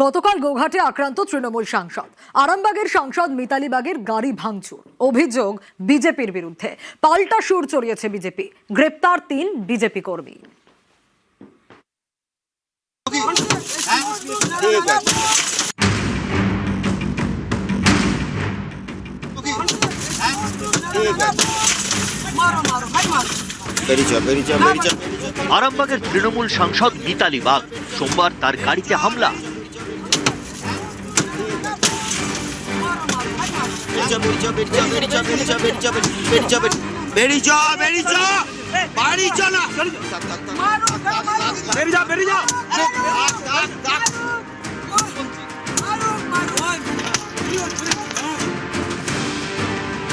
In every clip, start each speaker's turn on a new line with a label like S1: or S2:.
S1: গতকাল গোঘাটে আক্রান্ত তৃণমূল সাংসদ। আরামবাগের সাংসদ মিতালি বাগের গাড়ি ভাঙচুর, অভিযোগ বিজেপির বিরুদ্ধে। পাল্টা সুর চড়িয়েছে বিজেপি, গ্রেপ্তার 3 বিজেপি কর্মী।
S2: আরামবাগের তৃণমূল সাংসদ মিতালি বাগ সোমবার তার গাড়িতে হামলা।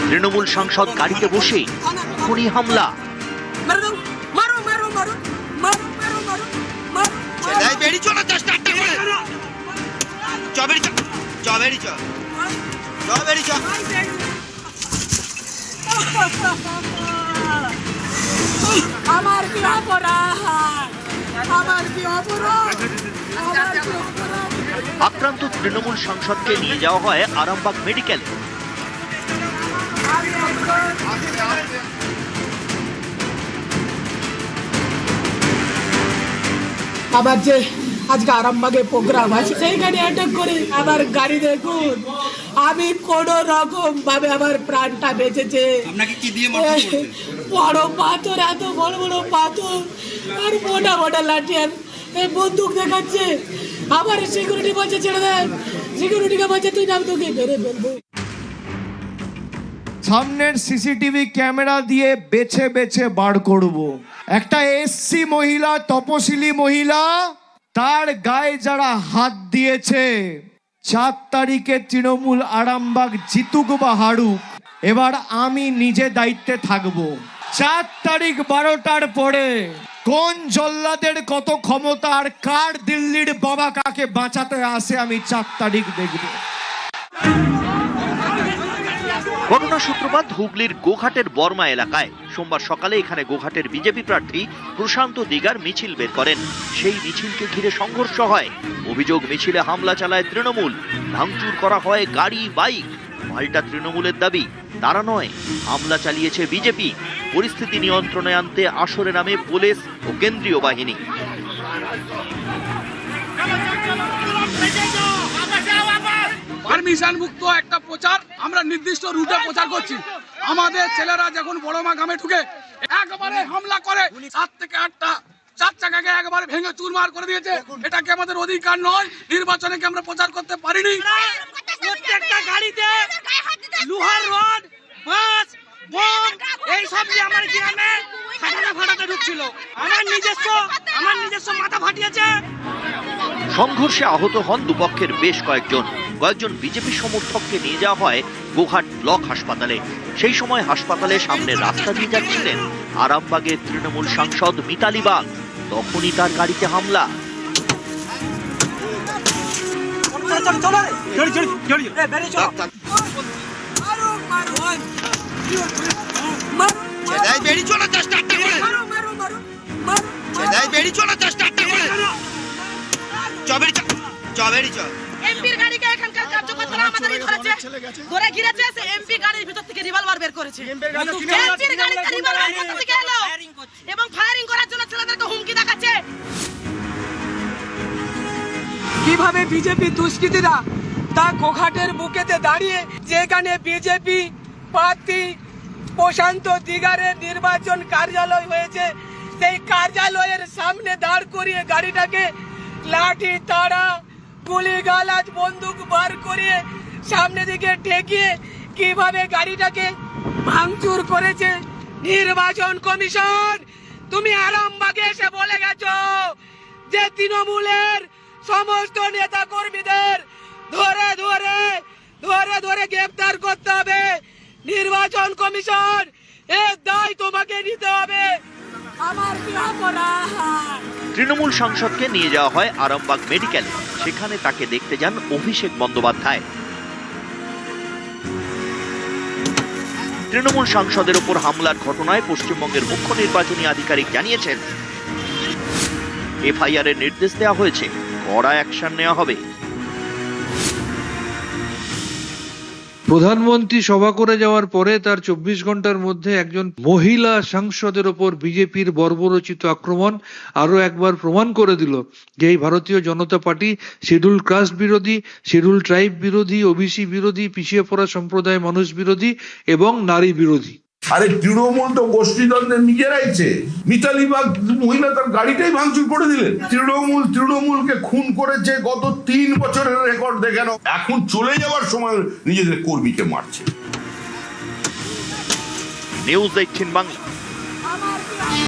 S2: তৃণমূল সাংসদ গাড়িতে বসে খুনি হামলা। আক্রান্ত তৃণমূল সাংসদকে নিয়ে যাওয়া হয় আরামবাগ মেডিকেল।
S3: আবার যে আজকে আরামবাগে প্রোগ্রাম আছে সেইখানে অ্যাটাক করে আমার গাড়ি দেখুন, আমি কোন রকম ভাবে আমার প্রাণটা বেঁচেছে। বড় পাথর, এত বড় বড় পাথর আর মোটা মোটা লাঠি আর বন্দুক দেখাচ্ছে। আবার সিকিউরিটি বলছে ছেড়ে দেয়, সিকিউরিটিকে বলছে তুই নাম, তোকে মেরে ফেলবো।
S4: সামনের সিসিটিভি ক্যামেরা দিয়ে বেছে বেছে বার করব। একটা এসসি মহিলা, তপশিলি মহিলা, তার গায়ে যারা হাত দিয়েছে, 4 তারিখে তৃণমূল আরামবাগ জিতুক বা হারুক, এবার আমি নিজে দায়িত্বে থাকব। 4 তারিখ 12টার পরে কোন জল্লাদের কত ক্ষমতা আর কার দিল্লির বাবা কাকে বাঁচাতে আসে আমি 4 তারিখ দেখব।
S2: ঘটনা সূত্রপাত হুগলির গোঘাটের বর্মা এলাকায়। সোমবার সকালে এখানে গোঘাটের বিজেপি প্রার্থী প্রশান্ত দিগার মিছিল বের করেন। সেই মিছিলকে ঘিরে সংঘর্ষ হয়। অভিযোগ মিছিলে হামলা চালায় তৃণমূল, ভাঙচুর করা হয় গাড়ি বাইক। পাল্টা তৃণমূলের দাবি তারা নয়, হামলা চালিয়েছে বিজেপি। পরিস্থিতি নিয়ন্ত্রণে আনতে আসরে নামে পুলিশ ও কেন্দ্রীয় বাহিনী।
S5: পারমিশন মুক্ত একটা প্রচার আমরা নির্দিষ্ট রুটে প্রচার করছি। আমাদের ছেলেরা যখন বড়মা গ্রামে ঢুকে একবারে হামলা করে 7 থেকে 8টা 4 চাকাকে একবারে ভেঙে চুরমার করে দিয়েছে। এটা কি আমাদের অধিকার নয়? নির্বাচনে কি আমরা প্রচার করতে পারিনি?
S6: প্রত্যেকটা গাড়িতে লোহার রড, বাস, বোম এইসব দিয়ে আমার গ্রামে ফাটাতে ঢুকছিল। আমার নিজস্ব মাথা ফাটিয়েছে।
S2: সংঘর্ষে আহত হন দুপক্ষের বেশ কয়েকজন বিজেপি সমর্থককে নিয়ে যাওয়া হয় গোঘাট ব্লক হাসপাতালে। সেই সময় হাসপাতালে সামনে রাস্তা দিয়ে যাচ্ছিলেন আরামবাগের তৃণমূল সাংসদ মিতালি বাগ। তখনই তার গাড়িতে হামলা।
S6: এমপির গাড়িকে এখানকার কার্যকর্তারা আমাদেরই ধরেছে, ধরে ঘিরেছে। সে এমপি গাড়ির ভিতর থেকে রিভলভার বের করেছে। এমপির গাড়িতে রিভলভার কোথা থেকে এলো এবং ফায়ারিং করার জন্য ছেলেদেরকে হুমকি দেখাচ্ছে।
S3: কিভাবে বিজেপি দুষ্কৃতীরা তা গোঘাটের বুকেতে দাঁড়িয়ে, যেখানে বিজেপি প্রার্থী প্রশান্ত দিগারের নির্বাচন কার্যালয় হয়েছে, সেই কার্যালয়ের সামনে দাঁড় করিয়ে গাড়িটাকে লাঠি, তাড়া, গুলি গালাজ, বন্দুক বার করিয়ে সামনে দিকে ঠেকিয়ে কিভাবে গাড়িটাকে ভাঙচুর করেছে। নির্বাচন কমিশন, তুমি আরামবাগে এসে বলে গেছো যে তৃণমূলের সমস্ত নেতা কর্মীদের ধরে ধরে গ্রেফতার করতে হবে। নির্বাচন কমিশন, এর দায় তোমাকে নিতে হবে। আমার কি অপরাধ?
S2: তৃণমূল সাংসদকে নিয়ে যাওয়া হয় আরামবাগ মেডিকেল। সেখানে তাকে দেখতে যান অভিষেক বন্দ্যোপাধ্যায়। তৃণমূল সাংসদের উপর হামলার ঘটনায় পশ্চিমবঙ্গের মুখ্য নির্বাচনী আধিকারিক জানিয়েছেন এফআইআর এর নির্দেশ দেওয়া হয়েছে, কড়া অ্যাকশন নেওয়া হবে।
S7: প্রধানমন্ত্রী সভা করে যাওয়ার পরে তার 24 ঘন্টার মধ্যে একজন মহিলা সাংসদের ওপর বিজেপির বর্বরচিত আক্রমণ আরো একবার প্রমাণ করে দিল যে এই ভারতীয় জনতা পার্টি শিডিউল কাস্ট বিরোধী, শিডিউল ট্রাইব বিরোধী, ওবিসি বিরোধী, পিছিয়ে পড়া সম্প্রদায় মানুষ বিরোধী এবং নারী বিরোধী।
S8: আরে তৃণমূল তো গোষ্ঠীদ্বন্দ্বের নিজেরাইছে। মিতালি বাগ মহিলা তার গাড়িটাই ভাঙচুর করে দিলেন। তৃণমূলকে খুন করেছে গত 3 বছরের রেকর্ড দেখানো। এখন চলে যাওয়ার সময় নিজেদের কর্মীকে মারছে।
S2: নিউজ 18 বাংলা।